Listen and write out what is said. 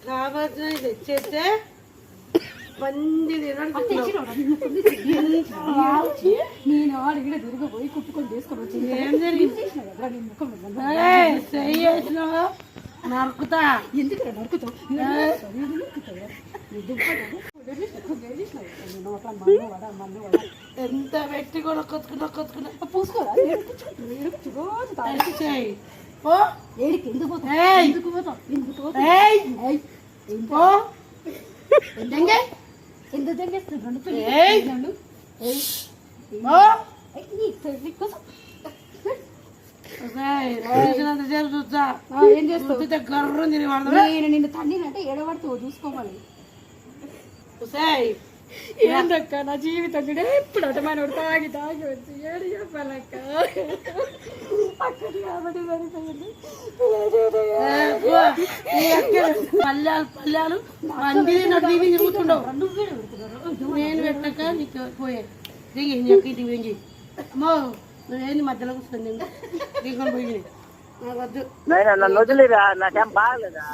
కావాల్సినవి తెచ్చేస్తే మంది నేను అడిగిన తిరిగిపోయి కుట్టుకొని తీసుకొని వచ్చింది. ఏం జరిగింది? నరుకుతా. ఎందుకు నరుకుతావు? ఎంత పెట్టి కూడా కొత్తుకున్నా పూసుకోరా ఏడికి ఎందుకు పోతావు? ఎందుకు పోతావు? ఎందుకు పోతావు? ఎందుకు తెంగేస్తున్నాడు? ఏం చేస్తావు? నేను నిన్ను తన్నినంటే ఎడబడుతావు చూసుకోవాలి. ఏందక్క నా జీవితం కూడా ఎప్పుడు అటమైన తాగి వచ్చి ఏడు చెప్పాలక్క కాబట్టి సరిపోయింది. పల్లెలు మంది తిరుగుతుండవు. నేను పెట్టక నీకు పోయేది దిగి వెంగి అమ్మో నువ్వేంది మధ్యలో కూర్చొని దిగుకొని పోయి నాకు వద్దు. నన్ను వదిలేరా, నాకేం బాగలేదా?